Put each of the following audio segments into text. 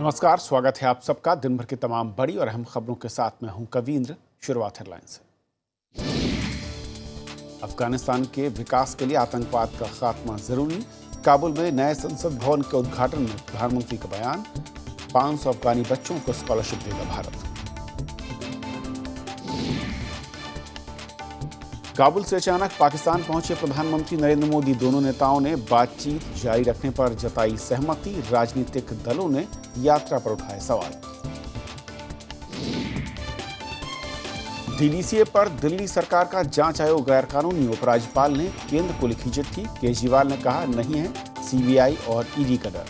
नमस्कार, स्वागत है आप सबका दिन भर की तमाम बड़ी और अहम खबरों के साथ। मैं हूं कवींद्र। शुरुआत हेडलाइन से। अफगानिस्तान के विकास के लिए आतंकवाद का खात्मा जरूरी। काबुल में नए संसद भवन के उद्घाटन में प्रधानमंत्री का बयान। 500 अफगानी बच्चों को स्कॉलरशिप देगा भारत। काबुल से अचानक पाकिस्तान पहुंचे प्रधानमंत्री नरेंद्र मोदी। दोनों नेताओं ने बातचीत जारी रखने पर जताई सहमति। राजनीतिक दलों ने यात्रा पर उठाए सवाल। डीडीसीए पर दिल्ली सरकार का जांच आयोग गैरकानूनी। उपराज्यपाल ने केंद्र को लिखी चिट्ठी। केजरीवाल ने कहा नहीं है सीबीआई और ईडी का डर।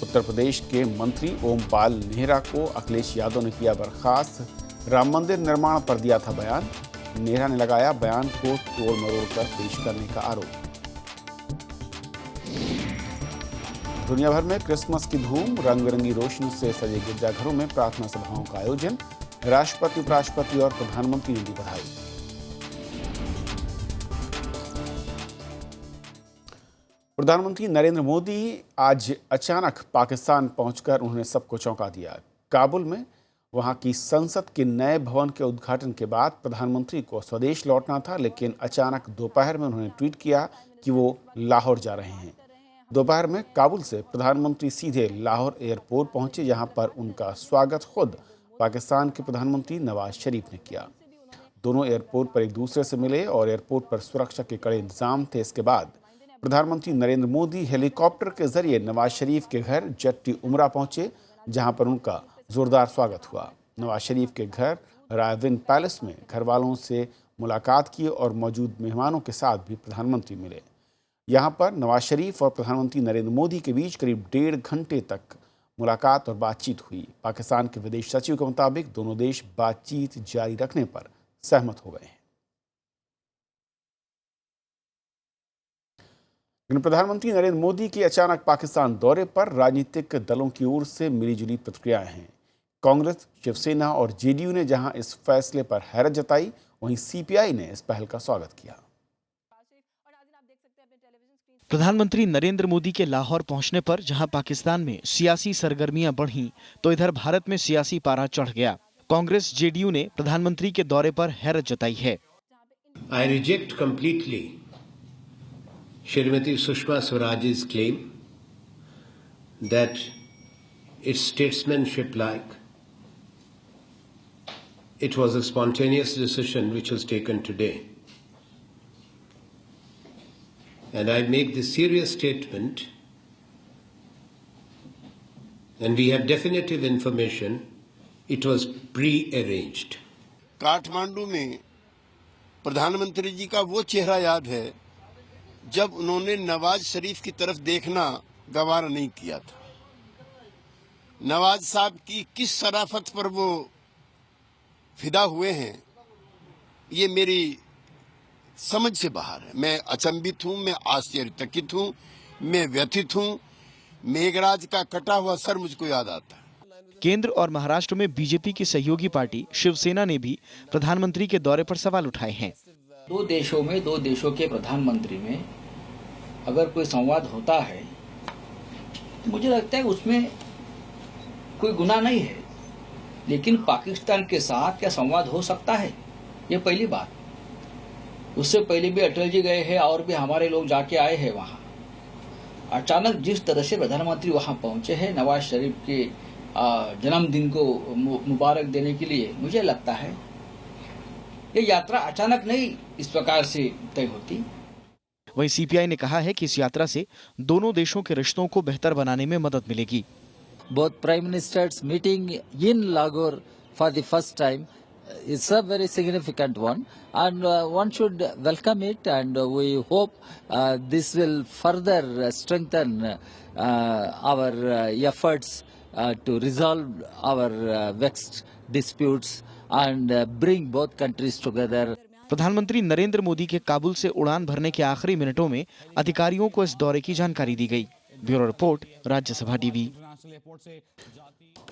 उत्तर प्रदेश के मंत्री ओमपाल नेहरा को अखिलेश यादव ने किया बर्खास्त। राम मंदिर निर्माण पर दिया था बयान। नेहरा ने लगाया बयान को तोड़ मरोड़ कर पेश करने का आरोप। दुनिया भर में क्रिसमस की धूम। रंग बिरंगी रोशनी से सजे गिरजाघरों में प्रार्थना सभाओं का आयोजन। राष्ट्रपति, उपराष्ट्रपति और प्रधानमंत्री ने दी बधाई। प्रधानमंत्री नरेंद्र मोदी आज अचानक पाकिस्तान पहुंचकर उन्होंने सबको चौंका दिया। काबुल में वहां की संसद के नए भवन के उद्घाटन के बाद प्रधानमंत्री को स्वदेश लौटना था, लेकिन अचानक दोपहर में उन्होंने ट्वीट किया कि वो लाहौर जा रहे हैं। दोपहर में काबुल से प्रधानमंत्री सीधे लाहौर एयरपोर्ट पहुंचे, जहां पर उनका स्वागत खुद पाकिस्तान के प्रधानमंत्री नवाज शरीफ ने किया। दोनों एयरपोर्ट पर एक दूसरे से मिले और एयरपोर्ट पर सुरक्षा के कड़े इंतजाम थे। इसके बाद प्रधानमंत्री नरेंद्र मोदी हेलीकॉप्टर के जरिए नवाज शरीफ के घर जट्टी उमरा पहुंचे, जहां पर उनका जोरदार स्वागत हुआ। नवाज शरीफ के घर रायविन पैलेस में घर वालों से मुलाकात की और मौजूद मेहमानों के साथ भी प्रधानमंत्री मिले। यहाँ पर नवाज शरीफ और प्रधानमंत्री नरेंद्र मोदी के बीच करीब 1.5 घंटे तक मुलाकात और बातचीत हुई। पाकिस्तान के विदेश सचिव के मुताबिक दोनों देश बातचीत जारी रखने पर सहमत हो गए हैं। प्रधानमंत्री नरेंद्र मोदी के अचानक पाकिस्तान दौरे पर राजनीतिक दलों की ओर से मिलीजुली प्रतिक्रियाएं हैं। कांग्रेस, शिवसेना और जेडीयू ने जहां इस फैसले पर हैरत जताई, वहीं सीपीआई ने इस पहल का स्वागत किया। प्रधानमंत्री नरेंद्र मोदी के लाहौर पहुंचने पर जहां पाकिस्तान में सियासी सरगर्मियां बढ़ीं, तो इधर भारत में सियासी पारा चढ़ गया। कांग्रेस, जेडीयू ने प्रधानमंत्री के दौरे पर हैरत जताई है। I reject completely Shrimati Sushma Swaraj's claim that it's statesmanship-like. It was a spontaneous decision which was taken today. And I make this serious statement, and we have definitive information, it was pre-arranged. Kathmandu में प्रधानमंत्री जी का वो चेहरा याद है जब उन्होंने नवाज शरीफ की तरफ देखना गवारा नहीं किया था। नवाज साहब की किस शराफत पर वो फिदा हुए हैं, ये मेरी समझ से बाहर है। मैं अचंभित हूं, मैं आश्चर्यचकित हूं, मैं व्यथित हूं। मेघराज का कटा हुआ सर मुझको याद आता है। केंद्र और महाराष्ट्र में बीजेपी की सहयोगी पार्टी शिवसेना ने भी प्रधानमंत्री के दौरे पर सवाल उठाए हैं। दो देशों में, दो देशों के प्रधानमंत्री में अगर कोई संवाद होता है तो मुझे लगता है उसमें कोई गुनाह नहीं है, लेकिन पाकिस्तान के साथ क्या संवाद हो सकता है, ये पहली बात। उससे पहले भी अटल जी गए हैं और भी हमारे लोग जाके आए हैं वहां। अचानक जिस तरह से प्रधानमंत्री वहां पहुंचे हैं नवाज शरीफ के जन्मदिन को मुबारक देने के लिए, मुझे लगता है ये यात्रा अचानक नहीं इस प्रकार से तय होती। वहीं सीपीआई ने कहा है कि इस यात्रा से दोनों देशों के रिश्तों को बेहतर बनाने में मदद मिलेगी। Both Prime Ministers meeting in Lahore for the first time is a very significant one, and one should welcome it, and we hope this will further strengthen our efforts to resolve our vexed disputes and bring both countries together. प्रधानमंत्री नरेंद्र मोदी के काबुल से उड़ान भरने के आखिरी मिनटों में अधिकारियों को इस दौरे की जानकारी दी गई। Bureau report, Rajya Sabha TV.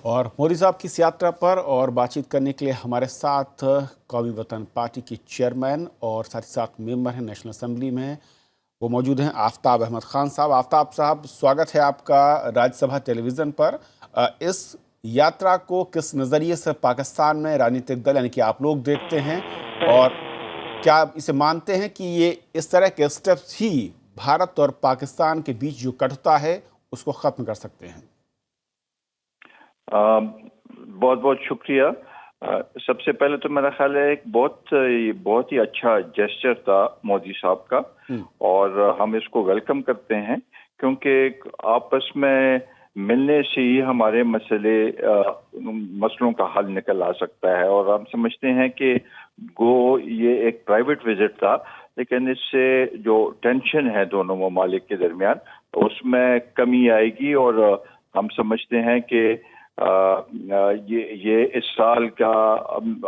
और मोदी साहब की इस यात्रा पर और बातचीत करने के लिए हमारे साथ कौमी वतन पार्टी की चेयरमैन और साथ ही साथ मेंबर हैं नेशनल असेंबली में वो मौजूद हैं आफ्ताब अहमद खान साहब। आफ्ताब साहब, स्वागत है आपका राज्यसभा टेलीविज़न पर। इस यात्रा को किस नज़रिए से पाकिस्तान में राजनीतिक दल यानी कि आप लोग देखते हैं, और क्या आप इसे मानते हैं कि ये इस तरह के स्टेप्स ही भारत और पाकिस्तान के बीच जो कटुता है उसको ख़त्म कर सकते हैं? बहुत बहुत शुक्रिया। सबसे पहले तो मेरा ख्याल है एक बहुत ही अच्छा जेस्चर था मोदी साहब का, और हम इसको वेलकम करते हैं, क्योंकि आपस में मिलने से ही हमारे मसलों का हल निकल आ सकता है। और हम समझते हैं कि ये एक प्राइवेट विजिट था, लेकिन इससे जो टेंशन है दोनों ममालिक के दरमियान उसमें कमी आएगी। और हम समझते हैं कि ये इस साल का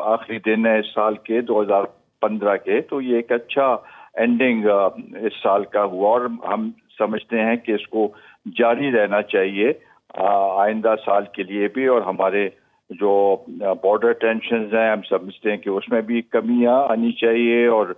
आखिरी दिन है, इस साल के 2015 के, तो ये एक अच्छा एंडिंग इस साल का हुआ, और हम समझते हैं कि इसको जारी रहना चाहिए आइंदा साल के लिए भी। और हमारे जो बॉर्डर टेंशन्स हैं, हम समझते हैं कि उसमें भी कमियां आनी चाहिए, और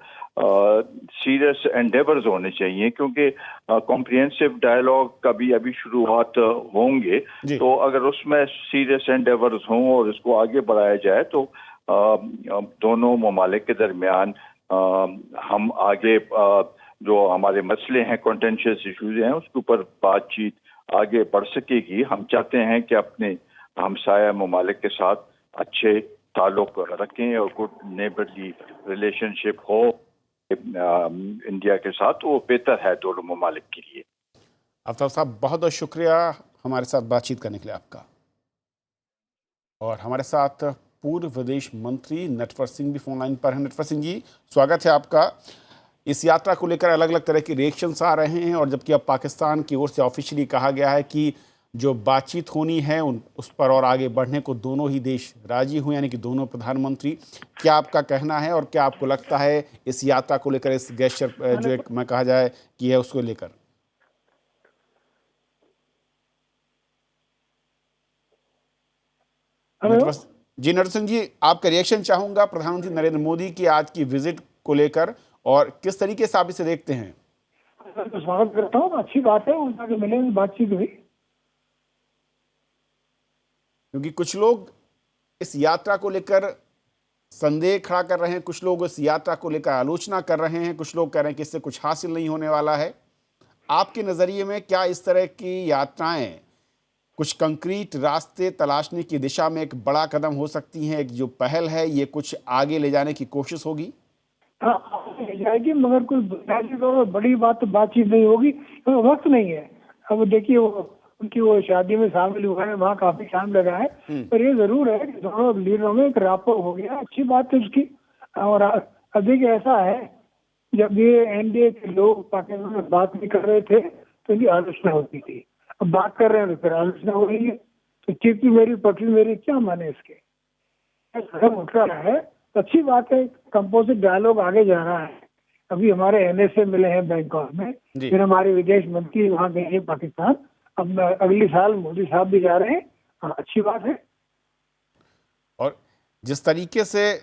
सीरियस एंडेवर्स होने चाहिए, क्योंकि कॉम्प्रिहेंसिव डायलॉग का भी अभी शुरुआत होंगे। तो अगर उसमें सीरियस एंडेवर्स हों और इसको आगे बढ़ाया जाए तो दोनों ममालिक के दरमियान हम आगे जो हमारे मसले हैं, कॉन्टेंशियस इश्यूज हैं, उसके ऊपर बातचीत आगे बढ़ सकेगी। हम चाहते हैं कि अपने हमसाया ममालिक के साथ अच्छे ताल्लुक रखें और गुड नेबरली रिलेशनशिप हो इंडिया के साथ, तो वो बेहतर है दोनों ममालिक के लिए। आफ्ताब साहब, बहुत बहुत शुक्रिया हमारे साथ बातचीत करने के लिए आपका। और हमारे साथ पूर्व विदेश मंत्री नटवर सिंह भी फोन लाइन पर हैं। नटवर सिंह जी, स्वागत है आपका। इस यात्रा को लेकर अलग अलग तरह के रिएक्शंस आ रहे हैं, और जबकि अब पाकिस्तान की ओर से ऑफिशियली कहा गया है कि जो बातचीत होनी है उस पर और आगे बढ़ने को दोनों ही देश राजी हुए, यानी कि दोनों प्रधानमंत्री। क्या आपका कहना है, और क्या आपको लगता है इस यात्रा को लेकर, इस गेस्चर जो एक मैं कहा जाए कि है उसको लेकर? जी नटवर सिंह जी, आपका रिएक्शन चाहूंगा प्रधानमंत्री नरेंद्र मोदी की आज की विजिट को लेकर, और किस तरीके से आप इसे देखते हैं? तो स्वागत करता हूँ, अच्छी बात है, उनका जो मिले बातचीत हुई। क्योंकि कुछ लोग इस यात्रा को लेकर संदेह खड़ा कर रहे हैं, कुछ लोग इस यात्रा को लेकर आलोचना कर रहे हैं, कुछ लोग कह रहे हैं कि इससे कुछ हासिल नहीं होने वाला है। आपके नज़रिए में क्या इस तरह की यात्राएं कुछ कंक्रीट रास्ते तलाशने की दिशा में एक बड़ा कदम हो सकती हैं? एक जो पहल है ये कुछ आगे ले जाने की कोशिश होगी? हाँ, ले जाएगी, मगर कोई बड़ी बात तो बातचीत नहीं होगी, तो वक्त नहीं है। अब देखिए उनकी वो शादी में शामिल हुआ है, वहाँ काफी टाइम लगा है, पर ये जरूर है कि दोनों लीडरों में एक रापो हो गया, अच्छी बात है उसकी। और अधिक ऐसा है, जब ये एनडीए के लोग पाकिस्तान में बात नहीं कर रहे थे तो इनकी आलोचना होती थी, अब बात कर रहे हैं तो फिर आलोचना हो रही है। तो चिट्ठी मेरी पटरी मेरी, क्या माने इसके? कदम उठ रहा है, अच्छी बात है, कंपोजिट डायलॉग आगे जा रहा है। अभी हमारे एनएसए मिले हैं बैंकॉक में, फिर हमारे विदेश मंत्री वहाँ गए हैं पाकिस्तान, अब अगले साल मोदी साहब भी जा रहे हैं। हाँ, अच्छी बात है। और जिस तरीके से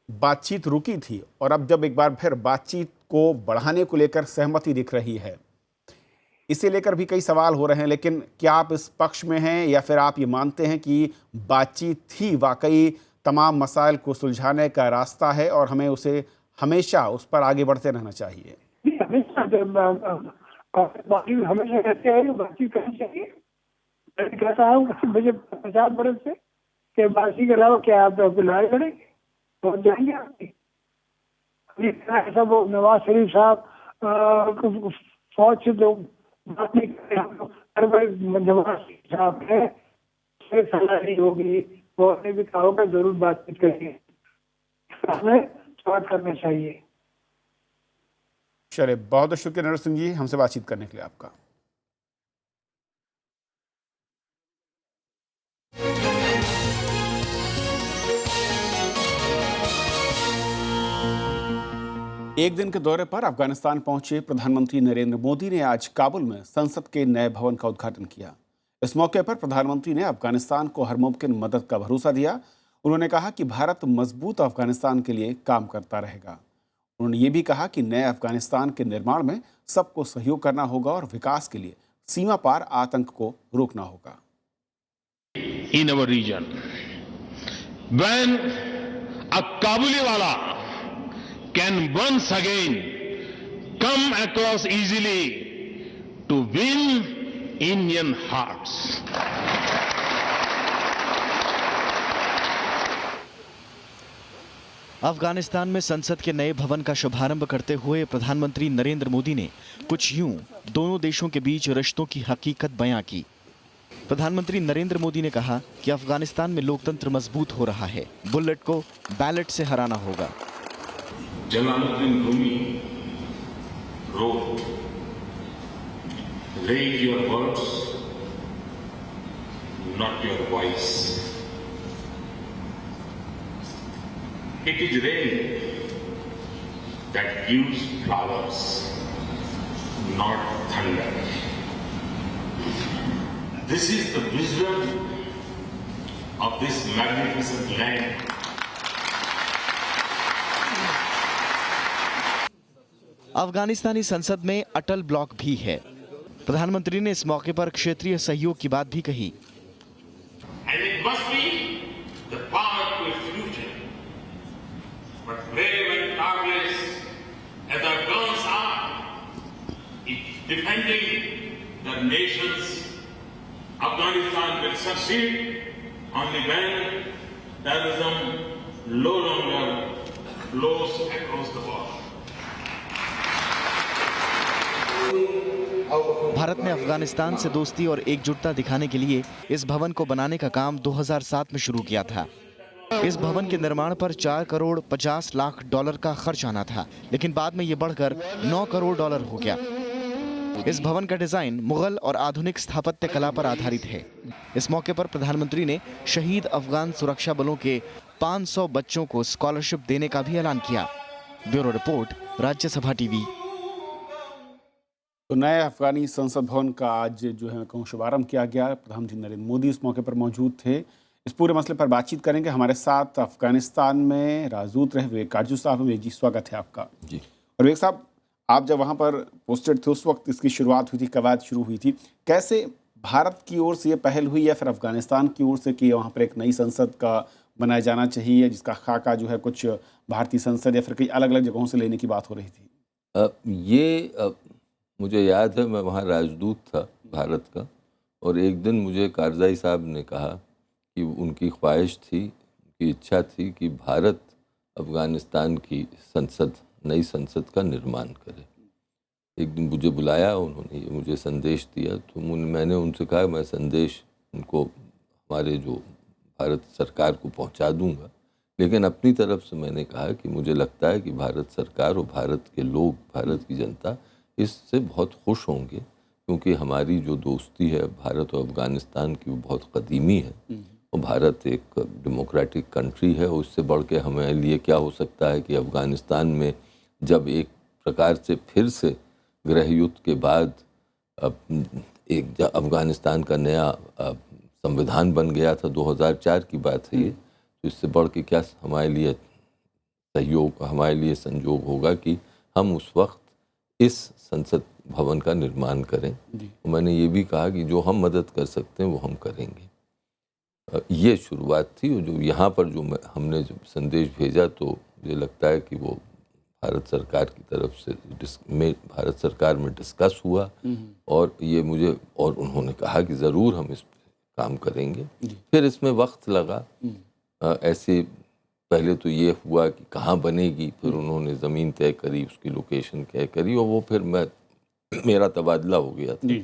बातचीत रुकी थी और अब जब एक बार फिर बातचीत को बढ़ाने को लेकर सहमति दिख रही है, इसे लेकर भी कई सवाल हो रहे हैं, लेकिन क्या आप इस पक्ष में हैं, या फिर आप ये मानते हैं कि बातचीत ही वाकई तमाम मसाइल को सुलझाने का रास्ता है और हमें उसे हमेशा उस पर आगे बढ़ते रहना चाहिए? हमेशा कहते हैं बातचीत करनी चाहिए। मैं कहता हूँ 50 बरस से कि बातचीत के अलावा क्या आप लड़ाई लड़ेंगे, तो जाएंगे आपकी। ऐसा वो नवाज शरीफ साहब फौज से तो बात नहीं कर रहे, नवाज शरीफ साहब है, सलाह नहीं होगी, वो ने भी कहा होगा जरूर बातचीत करेंगे, हमें बात करना चाहिए। चलिए, बहुत बहुत शुक्रिया नटवर सिंह जी, हमसे बातचीत करने के लिए आपका। एक दिन के दौरे पर अफगानिस्तान पहुंचे प्रधानमंत्री नरेंद्र मोदी ने आज काबुल में संसद के नए भवन का उद्घाटन किया। इस मौके पर प्रधानमंत्री ने अफगानिस्तान को हर मुमकिन मदद का भरोसा दिया। उन्होंने कहा कि भारत मजबूत अफगानिस्तान के लिए काम करता रहेगा। उन्होंने ये भी कहा कि नए अफगानिस्तान के निर्माण में सबको सहयोग करना होगा और विकास के लिए सीमा पार आतंक को रोकना होगा। In our region, when a Kabuliwala can once again come across easily to win Indian hearts. Afghanistan में संसद के नए भवन का शुभारंभ करते हुए प्रधानमंत्री नरेंद्र मोदी ने कुछ यूं दोनों देशों के बीच रिश्तों की हकीकत बयां की। प्रधानमंत्री नरेंद्र मोदी ने कहा कि अफगानिस्तान में लोकतंत्र मजबूत हो रहा है, बुलेट को बैलेट से हराना होगा। Jalaluddin Rumi wrote, "Raise your words, not your voice. It is rain that gives flowers, not thunder. This is the wisdom of this magnificent land." अफगानिस्तानी संसद में अटल ब्लॉक भी है। प्रधानमंत्री ने इस मौके पर क्षेत्रीय सहयोग की बात भी कही। And it must be the power to its future. But brave and tireless as the Afghans are, in defending the nations, Afghanistan will succeed only when terrorism no longer blows across the border. Bharat ने अफगानिस्तान से दोस्ती और एकजुटता दिखाने के लिए इस भवन को बनाने का काम 2007 में शुरू किया था। इस भवन के निर्माण पर 4 करोड़ 50 लाख डॉलर का खर्च आना था, लेकिन बाद में ये बढ़कर 9 करोड़ डॉलर हो गया। इस भवन का डिजाइन मुगल और आधुनिक स्थापत्य कला पर आधारित है। इस मौके पर प्रधानमंत्री ने शहीद अफगान सुरक्षा बलों के 500 बच्चों को स्कॉलरशिप देने का भी ऐलान किया। Bureau report, Rajya Sabha TV. तो नए अफगानी संसद भवन का आज जो है कहूँ शुभारंभ किया गया। प्रधानमंत्री नरेंद्र मोदी इस मौके पर मौजूद थे। इस पूरे मसले पर बातचीत करेंगे। हमारे साथ अफगानिस्तान में राजदूत रहे विवेक काजू साहब। विवेक जी, स्वागत है आपका जी। और विवेक साहब, आप जब वहाँ पर पोस्टेड थे उस वक्त इसकी शुरुआत हुई थी, कवायद शुरू हुई थी। कैसे भारत की ओर से ये पहल हुई या फिर अफगानिस्तान की ओर से कि वहाँ पर एक नई संसद का बनाया जाना चाहिए, जिसका खाका जो है कुछ भारतीय संसद या फिर कई अलग अलग जगहों से लेने की बात हो रही थी? मुझे याद है, मैं वहाँ राजदूत था भारत का, और एक दिन मुझे कारज़ाई साहब ने कहा कि उनकी ख्वाहिश थी, उनकी इच्छा थी कि भारत अफ़गानिस्तान की संसद, नई संसद का निर्माण करे। एक दिन मुझे बुलाया, उन्होंने ये मुझे संदेश दिया, तो मैंने उनसे कहा मैं संदेश उनको हमारे जो भारत सरकार को पहुँचा दूँगा, लेकिन अपनी तरफ से मैंने कहा कि मुझे लगता है कि भारत सरकार और भारत के लोग, भारत की जनता इससे बहुत खुश होंगे, क्योंकि हमारी जो दोस्ती है भारत और अफ़गानिस्तान की वो बहुत कदीमी है, और भारत एक डेमोक्रेटिक कंट्री है। उससे बढ़ के हमारे लिए क्या हो सकता है कि अफ़गानिस्तान में जब एक प्रकार से फिर से गृह युद्ध के बाद एक अफ़गानिस्तान का नया संविधान बन गया था, 2004 की बात है ये, तो इससे बढ़ के क्या हमारे लिए सहयोग, हमारे लिए संजोग होगा कि हम उस वक्त इस संसद भवन का निर्माण करें। तो मैंने ये भी कहा कि जो हम मदद कर सकते हैं वो हम करेंगे। ये शुरुआत थी, और जो यहाँ पर जो हमने जो संदेश भेजा, तो मुझे लगता है कि वो भारत सरकार की तरफ से भारत सरकार में डिस्कस हुआ, और ये मुझे, और उन्होंने कहा कि ज़रूर हम इस पर काम करेंगे। फिर इसमें वक्त लगा। ऐसे पहले तो ये हुआ कि कहाँ बनेगी, फिर उन्होंने ज़मीन तय करी, उसकी लोकेशन तय करी, और वो फिर मेरा तबादला हो गया था।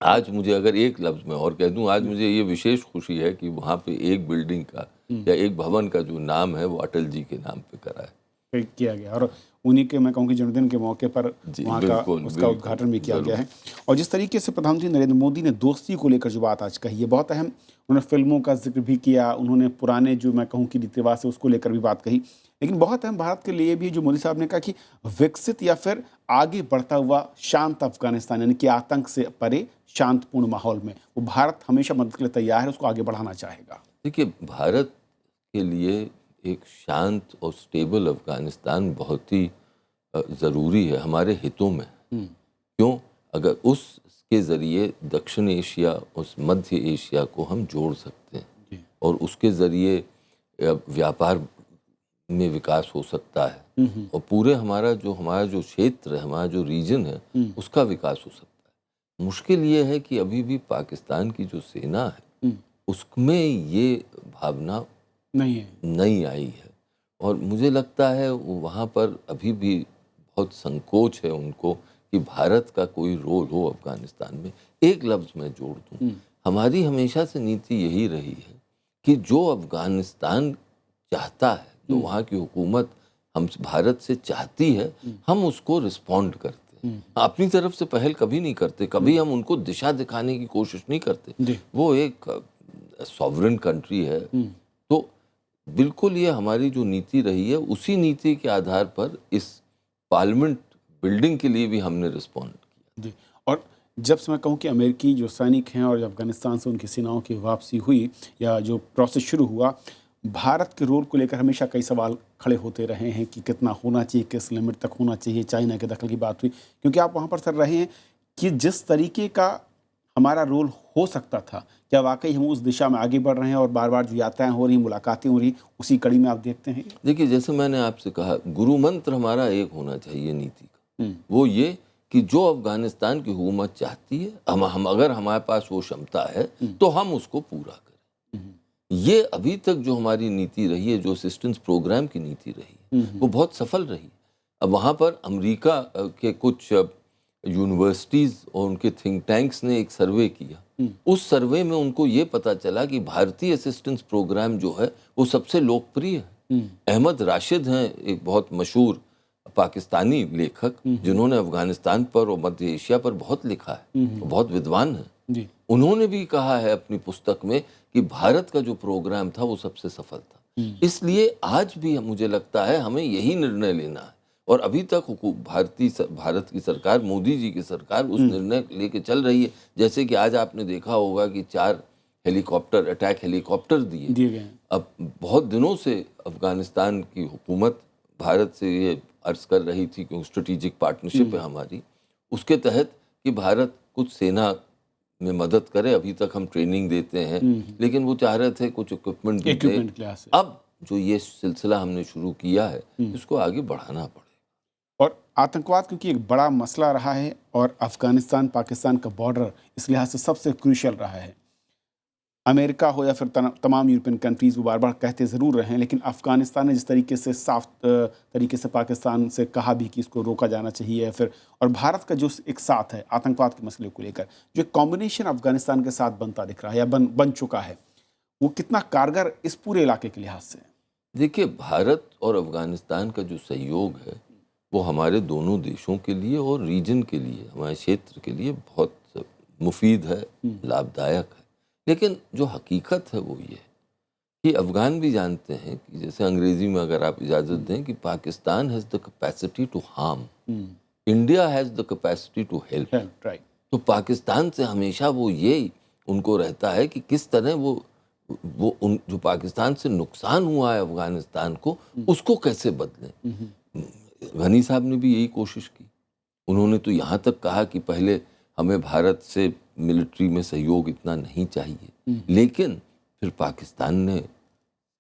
आज मुझे अगर एक लफ्ज़ में और कह दूं, आज मुझे ये विशेष खुशी है कि वहाँ पे एक बिल्डिंग का या एक भवन का जो नाम है वो अटल जी के नाम पे करा है, किया गया, और उन्हीं के मैं कहूँ कि जन्मदिन के मौके पर वहाँ का उसका उद्घाटन भी किया गया है। और जिस तरीके से प्रधानमंत्री नरेंद्र मोदी ने दोस्ती को लेकर जो बात आज कही है बहुत अहम। उन्होंने फिल्मों का जिक्र भी किया, उन्होंने पुराने जो मैं कहूँ कि रीति रिवाज है उसको लेकर भी बात कही, लेकिन बहुत अहम भारत के लिए भी जो मोदी साहब ने कहा कि विकसित या फिर आगे बढ़ता हुआ शांत अफगानिस्तान, यानी कि आतंक से परे शांतपूर्ण माहौल में वो भारत हमेशा मदद के लिए तैयार है, उसको आगे बढ़ाना चाहेगा। देखिए, भारत के लिए एक शांत और स्टेबल अफगानिस्तान बहुत ही ज़रूरी है हमारे हितों में। क्यों? अगर उसके ज़रिए दक्षिण एशिया उस मध्य एशिया को हम जोड़ सकते हैं और उसके ज़रिए व्यापार में विकास हो सकता है और पूरे हमारा जो क्षेत्र है, हमारा जो रीजन है, उसका विकास हो सकता है। मुश्किल ये है कि अभी भी पाकिस्तान की जो सेना है उसमें ये भावना नहीं आई है और मुझे लगता है वहाँ पर अभी भी बहुत संकोच है उनको कि भारत का कोई रोल हो अफगानिस्तान में। एक लफ्ज़ मैं जोड़ दूँ, हमारी हमेशा से नीति यही रही है कि जो अफगानिस्तान चाहता है, जो वहाँ की हुकूमत हम भारत से चाहती है, हम उसको रिस्पॉन्ड करते हैं। अपनी तरफ से पहल कभी नहीं करते, कभी हम उनको दिशा दिखाने की कोशिश नहीं करते। वो एक सॉवरेन कंट्री है, तो बिल्कुल ये हमारी जो नीति रही है उसी नीति के आधार पर इस पार्लियामेंट बिल्डिंग के लिए भी हमने रिस्पॉन्ड किया। जी, और जब से मैं कहूँ कि अमेरिकी जो सैनिक हैं और अफगानिस्तान से उनकी सेनाओं की वापसी हुई या जो प्रोसेस शुरू हुआ, भारत के रोल को लेकर हमेशा कई सवाल खड़े होते रहे हैं कि कितना होना चाहिए, किस लिमिट तक होना चाहिए। चाइना के दखल की बात हुई, क्योंकि आप वहाँ पर सर रहे हैं कि जिस तरीके का हमारा रोल हो सकता था, क्या वाकई हम उस दिशा में आगे बढ़ रहे हैं और बार बार जो यात्राएं हो रही, मुलाकातें हो रही, उसी कड़ी में आप देखते हैं? देखिए, जैसे मैंने आपसे कहा, गुरु मंत्र हमारा एक होना चाहिए नीति का, वो ये कि जो अफगानिस्तान की हुकूमत चाहती है, हम अगर हमारे पास वो क्षमता है तो हम उसको पूरा करें। ये अभी तक जो हमारी नीति रही है, जो असिस्टेंस प्रोग्राम की नीति रही है, वो बहुत सफल रही। अब वहाँ पर अमेरिका के कुछ यूनिवर्सिटीज़ और उनके थिंक टैंक्स ने एक सर्वे किया। उस सर्वे में उनको ये पता चला कि भारतीय असिस्टेंस प्रोग्राम जो है वो सबसे लोकप्रिय है। अहमद राशिद हैं एक बहुत मशहूर पाकिस्तानी लेखक, जिन्होंने अफगानिस्तान पर और मध्य एशिया पर बहुत लिखा है, बहुत विद्वान है। उन्होंने भी कहा है अपनी पुस्तक में कि भारत का जो प्रोग्राम था वो सबसे सफल था। इसलिए आज भी मुझे लगता है हमें यही निर्णय लेना है और अभी तक भारत की सरकार, मोदी जी की सरकार उस निर्णय लेके चल रही है। जैसे कि आज आपने देखा होगा कि 4 हेलीकॉप्टर, अटैक हेलीकॉप्टर दिए गए। अब बहुत दिनों से अफगानिस्तान की हुकूमत भारत से ये अर्ज कर रही थी, क्योंकि स्ट्रेटेजिक पार्टनरशिप है हमारी, उसके तहत कि भारत कुछ सेना में मदद करे। अभी तक हम ट्रेनिंग देते हैं, लेकिन वो चाह रहे थे कुछ इक्विपमेंट भी दे। अब जो ये सिलसिला हमने शुरू किया है, इसको आगे बढ़ाना पड़ेगा। और आतंकवाद क्योंकि एक बड़ा मसला रहा है और अफगानिस्तान पाकिस्तान का बॉर्डर इस लिहाज से सबसे क्रूशियल रहा है। अमेरिका हो या फिर तमाम यूरोपियन कंट्रीज़ वो बार बार कहते ज़रूर रहे हैं, लेकिन अफ़गानिस्तान ने जिस तरीके से साफ तरीके से पाकिस्तान से कहा भी कि इसको रोका जाना चाहिए, फिर और भारत का जो एक साथ है आतंकवाद के मसले को लेकर, जो कॉम्बिनेशन अफ़गानिस्तान के साथ बनता दिख रहा है या बन चुका है, वो कितना कारगर इस पूरे इलाके के लिहाज से? देखिए, भारत और अफ़गानिस्तान का जो सहयोग है वो हमारे दोनों देशों के लिए और रीजन के लिए, हमारे क्षेत्र के लिए बहुत मुफीद है, लाभदायक है। लेकिन जो हकीकत है वो ये कि अफ़गान भी जानते हैं कि जैसे अंग्रेज़ी में अगर आप इजाज़त दें कि Pakistan has the capacity to harm, India has the capacity to help. तो पाकिस्तान से हमेशा वो ये उनको रहता है कि किस तरह वो जो पाकिस्तान से नुकसान हुआ है अफ़गानिस्तान को, उसको कैसे बदलें। गनी साहब ने भी यही कोशिश की। उन्होंने तो यहाँ तक कहा कि पहले हमें भारत से मिलिट्री में सहयोग इतना नहीं चाहिए, लेकिन फिर पाकिस्तान ने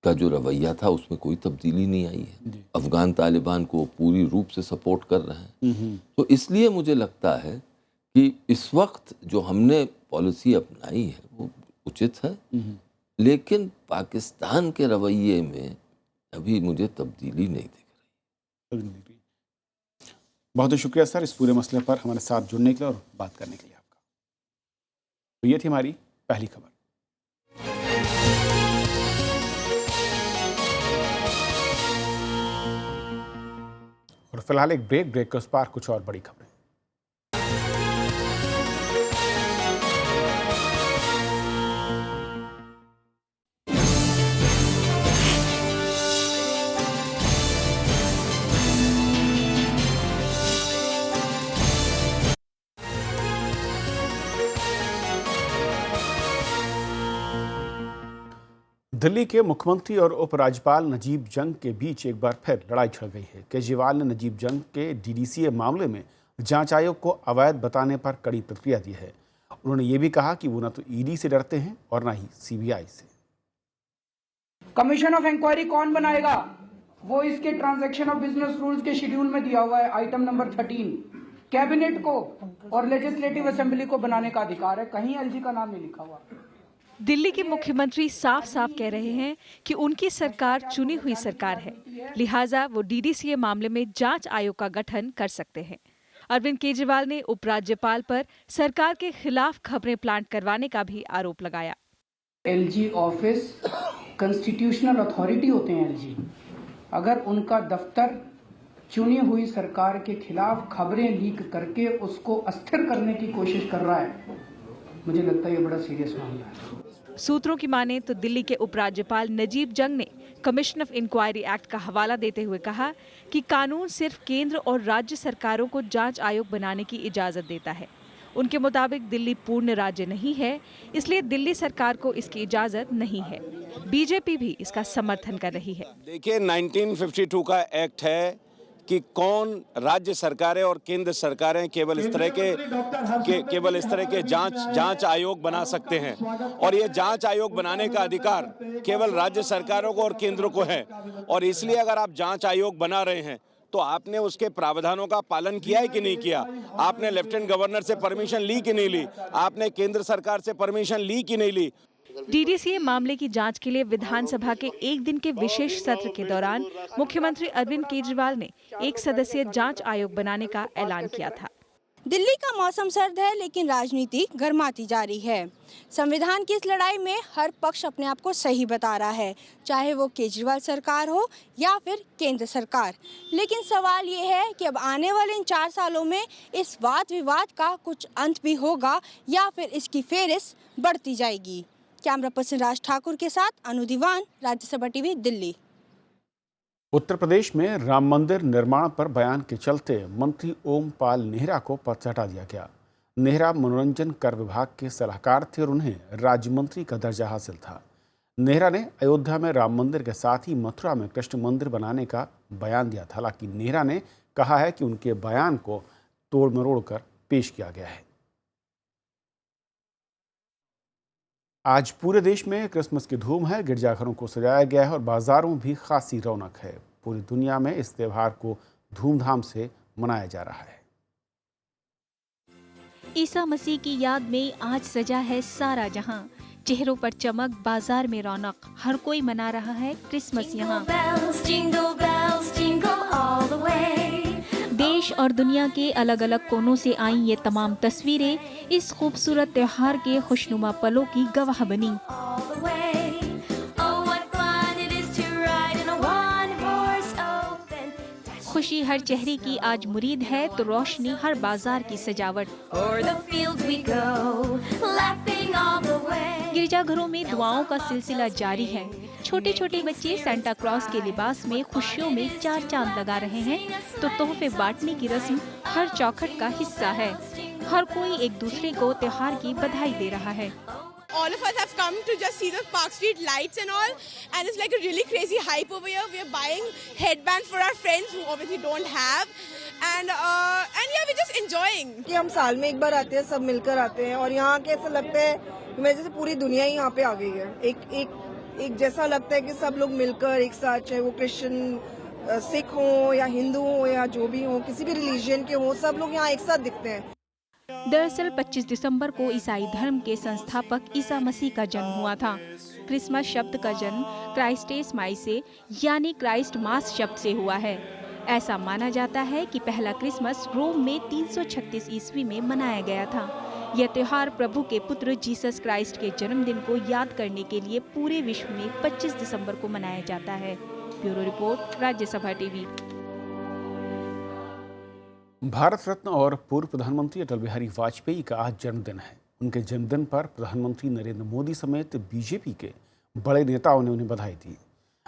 का जो रवैया था उसमें कोई तब्दीली नहीं आई है। अफ़गान तालिबान को पूरी रूप से सपोर्ट कर रहे हैं। तो इसलिए मुझे लगता है कि इस वक्त जो हमने पॉलिसी अपनाई है वो उचित है, लेकिन पाकिस्तान के रवैये में अभी मुझे तब्दीली नहीं दिख रही। बहुत बहुत शुक्रिया सर इस पूरे मसले पर हमारे साथ जुड़ने के लिए और बात करने के लिए आपका। तो ये थी हमारी पहली खबर। और फिलहाल एक ब्रेक के उस पार कुछ और बड़ी खबरें। दिल्ली के मुख्यमंत्री और उपराज्यपाल नजीब जंग के बीच एक बार फिर लड़ाई छिड़ गई है। केजरीवाल ने नजीब जंग के डीडीसीए मामले में जांच आयोग को अवैध बताने पर कड़ी प्रतिक्रिया दी है। उन्होंने ये भी कहा कि वो न तो ईडी से डरते हैं और न ही सीबीआई से। कमीशन ऑफ इंक्वायरी कौन बनाएगा? वो इसके ट्रांजैक्शन ऑफ बिजनेस रूल्स के शेड्यूल में दिया हुआ है, आइटम नंबर 13। कैबिनेट को और लेजिस्लेटिव असेंबली को बनाने का अधिकार है, कहीं एलजी का नाम नहीं लिखा हुआ। दिल्ली के मुख्यमंत्री साफ साफ कह रहे हैं कि उनकी सरकार चुनी हुई सरकार है, लिहाजा वो डीडीसीए मामले में जांच आयोग का गठन कर सकते हैं। अरविंद केजरीवाल ने उपराज्यपाल पर सरकार के खिलाफ खबरें प्लांट करवाने का भी आरोप लगाया। एलजी ऑफिस कॉन्स्टिट्यूशनल अथॉरिटी होते हैं एलजी, अगर उनका दफ्तर चुनी हुई सरकार के खिलाफ खबरें लीक करके उसको अस्थिर करने की कोशिश कर रहा है, मुझे लगता है ये बड़ा सीरियस मामला है। सूत्रों की माने तो दिल्ली के उपराज्यपाल नजीब जंग ने कमीशन ऑफ इंक्वायरी एक्ट का हवाला देते हुए कहा कि कानून सिर्फ केंद्र और राज्य सरकारों को जांच आयोग बनाने की इजाजत देता है। उनके मुताबिक दिल्ली पूर्ण राज्य नहीं है, इसलिए दिल्ली सरकार को इसकी इजाजत नहीं है। बीजेपी भी इसका समर्थन कर रही है। देखिए, 1952 का एक्ट है कि कौन राज्य सरकारें और केंद्र सरकारें केवल इस तरह के जांच आयोग बना सकते हैं, और ये जांच आयोग बनाने का अधिकार केवल राज्य सरकारों को और केंद्र को है। और इसलिए अगर आप जांच आयोग बना रहे हैं तो आपने उसके प्रावधानों का पालन किया है कि नहीं किया? आपने लेफ्टिनेंट गवर्नर से परमिशन ली कि नहीं ली? आपने केंद्र सरकार से परमिशन ली कि नहीं ली? डीडीसीए मामले की जांच के लिए विधानसभा के एक दिन के विशेष सत्र के दौरान मुख्यमंत्री अरविंद केजरीवाल ने एक सदस्यीय जांच आयोग बनाने का ऐलान किया था। दिल्ली का मौसम सर्द है, लेकिन राजनीति गर्माती जा रही है। संविधान की इस लड़ाई में हर पक्ष अपने आप को सही बता रहा है, चाहे वो केजरीवाल सरकार हो या फिर केंद्र सरकार। लेकिन सवाल ये है कि अब आने वाले इन 4 सालों में इस वाद विवाद का कुछ अंत भी होगा या फिर इसकी फेरिस्त बढ़ती जाएगी। कैमरा पर्सन राज ठाकुर के साथ अनु दीवान, राज्यसभा टीवी, दिल्ली। उत्तर प्रदेश में राम मंदिर निर्माण पर बयान के चलते मंत्री ओम पाल नेहरा को पद से हटा दिया गया। नेहरा मनोरंजन कर विभाग के सलाहकार थे और उन्हें राज्य मंत्री का दर्जा हासिल था। नेहरा ने अयोध्या में राम मंदिर के साथ ही मथुरा में कृष्ण मंदिर बनाने का बयान दिया था। हालांकि नेहरा ने कहा है कि उनके बयान को तोड़ मरोड़ कर पेश किया गया है। आज पूरे देश में क्रिसमस की धूम है। गिरजाघरों को सजाया गया है और बाजारों भी खासी रौनक है। पूरी दुनिया में इस त्योहार को धूमधाम से मनाया जा रहा है। ईसा मसीह की याद में आज सजा है सारा जहां, चेहरों पर चमक, बाजार में रौनक, हर कोई मना रहा है क्रिसमस यहाँ। देश और दुनिया के अलग अलग कोनों से आई ये तमाम तस्वीरें इस खूबसूरत त्योहार के खुशनुमा पलों की गवाह बनी। खुशी हर चेहरे की आज मुरीद है तो रोशनी हर बाजार की सजावट। गिरजाघरों में दुआओं का सिलसिला जारी है। छोटे छोटे बच्चे सेंटा क्लॉज के लिबास में खुशियों में 4 चांद लगा रहे हैं तो तोहफे बांटने की रस्म हर चौखट का हिस्सा है। हर कोई एक दूसरे को त्योहार की बधाई दे रहा है। All of us have come to just see the Park Street lights and all, and it's like a really crazy hype over here. We are buying headbands for our friends who obviously don't have, and yeah, we're just enjoying. कि हम साल में एक बार आते हैं, सब मिलकर आते हैं और यहाँ के ऐसा लगता है कि जैसे पूरी दुनिया ही यहाँ पे आ गई है। एक जैसा लगता है कि सब लोग मिलकर एक साथ, चाहे वो क्रिश्चियन सिख हो या हिंदू हो या जो भी हो, किसी भी रिलीजन के हो, सब लोग यहाँ एक साथ दिखते हैं। दरअसल 25 दिसंबर को ईसाई धर्म के संस्थापक ईसा मसीह का जन्म हुआ था। क्रिसमस शब्द का जन्म क्राइस्टेस माई से यानी क्राइस्ट मास शब्द से हुआ है। ऐसा माना जाता है कि पहला क्रिसमस रोम में 336 ईस्वी में मनाया गया था। यह त्योहार प्रभु के पुत्र जीसस क्राइस्ट के जन्मदिन को याद करने के लिए पूरे विश्व में 25 दिसंबर को मनाया जाता है। Bureau report, Rajya Sabha TV. Bharat Ratna और पूर्व प्रधानमंत्री अटल बिहारी वाजपेयी का आज जन्मदिन है। उनके जन्मदिन पर प्रधानमंत्री नरेंद्र मोदी समेत बीजेपी के बड़े नेताओं ने उन्हें बधाई दी।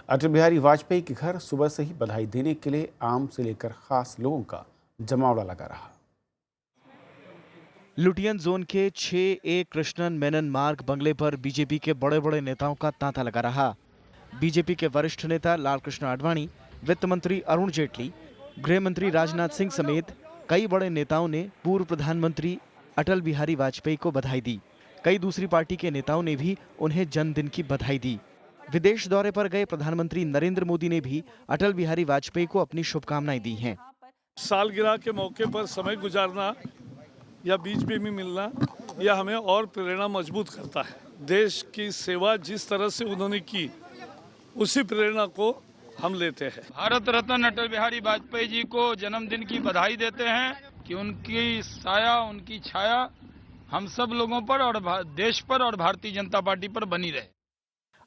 अटल बिहारी वाजपेयी के घर सुबह से ही बधाई देने के लिए आम से लेकर खास लोगों का जमावड़ा लगा रहा। लुटियन जोन के 6A कृष्णन मेनन मार्ग बंगले पर बीजेपी के बड़े बड़े नेताओं का तांता लगा रहा। बीजेपी के वरिष्ठ नेता लालकृष्ण आडवाणी, वित्त मंत्री अरुण जेटली, गृह मंत्री राजनाथ सिंह समेत कई बड़े नेताओं ने पूर्व प्रधानमंत्री अटल बिहारी वाजपेयी को बधाई दी। कई दूसरी पार्टी के नेताओं ने भी उन्हें जन्मदिन की बधाई दी। विदेश दौरे पर गए प्रधानमंत्री नरेंद्र मोदी ने भी अटल बिहारी वाजपेयी को अपनी शुभकामनाएं दी हैं। सालगिरह के मौके पर समय गुजारना या बीच में भी मिलना, यह हमें और प्रेरणा मजबूत करता है। देश की सेवा जिस तरह से उन्होंने की, उसी प्रेरणा को हम लेते हैं। भारत रत्न अटल बिहारी वाजपेयी जी को जन्मदिन की बधाई देते हैं कि उनकी साया, उनकी छाया हम सब लोगों पर और देश पर और भारतीय जनता पार्टी पर बनी रहे।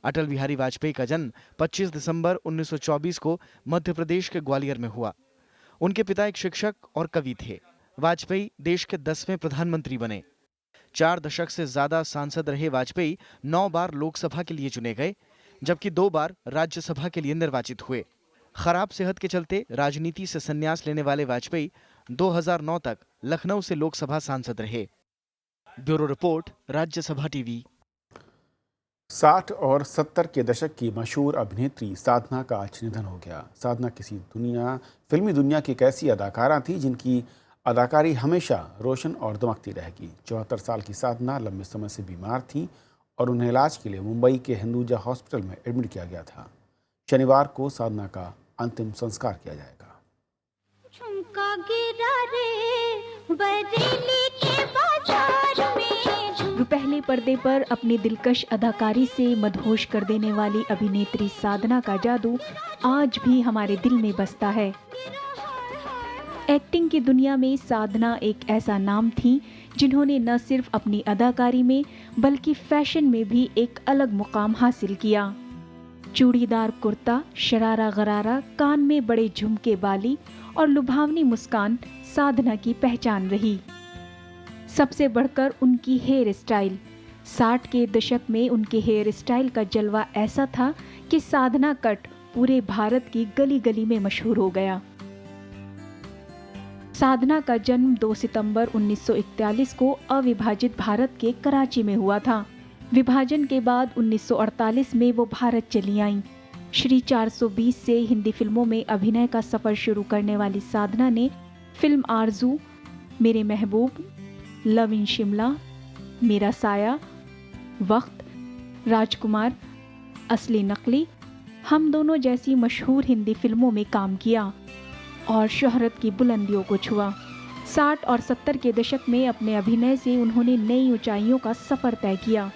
अटल बिहारी वाजपेयी का जन्म 25 दिसंबर 1924 को मध्य प्रदेश के ग्वालियर में हुआ। उनके पिता एक शिक्षक और कवि थे। वाजपेयी देश के 10वें प्रधानमंत्री बने। 4 दशक से ज्यादा सांसद रहे वाजपेयी 9 बार लोकसभा के लिए चुने गए, जबकि 2 बार राज्यसभा के लिए निर्वाचित हुए। खराब सेहत के चलते राजनीति से संन्यास लेने वाले वाजपेयी 2009 तक लखनऊ से लोकसभा सांसद रहे। Bureau report, Rajya Sabha TV. 60 और 70 के दशक की मशहूर अभिनेत्री साधना का आज निधन हो गया। साधना फिल्मी दुनिया की एक ऐसी अदाकारा थी जिनकी अदाकारी हमेशा रोशन और दमकती रहेगी। 74 साल की साधना लंबे समय से बीमार थी और उन्हें इलाज के लिए मुंबई के हिंदुजा हॉस्पिटल में एडमिट किया गया था। शनिवार को साधना का अंतिम संस्कार किया जाएगा। पहले पर्दे पर अपनी दिलकश अदाकारी से मदहोश कर देने वाली अभिनेत्री साधना का जादू आज भी हमारे दिल में बसता है। एक्टिंग की दुनिया में साधना एक ऐसा नाम थी जिन्होंने न सिर्फ अपनी अदाकारी में बल्कि फैशन में भी एक अलग मुकाम हासिल किया। चूड़ीदार कुर्ता, शरारा गरारा, कान में बड़े झुमके बाली और लुभावनी मुस्कान साधना की पहचान रही। सबसे बढ़कर उनकी हेयर स्टाइल। 60 के दशक में उनके हेयर स्टाइल का जलवा ऐसा था कि साधना कट पूरे भारत की गली गली में मशहूर हो गया। साधना का जन्म 2 सितंबर 1941 को अविभाजित भारत के कराची में हुआ था। विभाजन के बाद 1948 में वो भारत चली आईं। श्री 420 से हिंदी फिल्मों में अभिनय का सफर शुरू करने वाली साधना ने फिल्म आरजू, मेरे महबूब, लव इन शिमला, मेरा साया, वक्त, राजकुमार, असली नकली, हम दोनों जैसी मशहूर हिंदी फिल्मों में काम किया और शोहरत की बुलंदियों को छुआ। 60 और 70 के दशक में अपने अभिनय से उन्होंने नई ऊंचाइयों का सफर तय किया।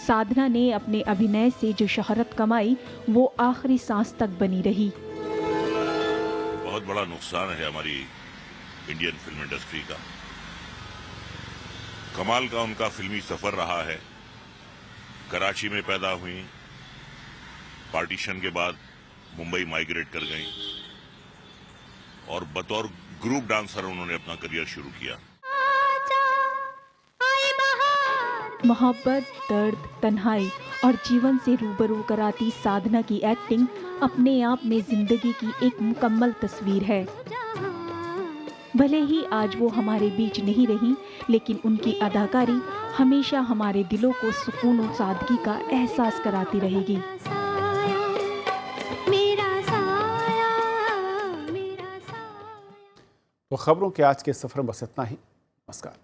साधना ने अपने अभिनय से जो शोहरत कमाई वो आखिरी सांस तक बनी रही। बहुत बड़ा नुकसान है हमारी इंडियन फिल्म इंडस्ट्री का। कमाल का उनका फिल्मी सफर रहा है। कराची में पैदा हुई, पार्टीशन के बाद मुंबई माइग्रेट कर गईं और बतौर ग्रुप डांसर उन्होंने अपना करियर शुरू किया। मोहब्बत, दर्द, तन्हाई और जीवन से रूबरू कराती साधना की एक्टिंग अपने आप में जिंदगी की एक मुकम्मल तस्वीर है। भले ही आज वो हमारे बीच नहीं रही, लेकिन उनकी अदाकारी हमेशा हमारे दिलों को सुकून और सादगी का एहसास कराती रहेगी। तो खबरों के आज के सफर में बस इतना ही। नमस्कार।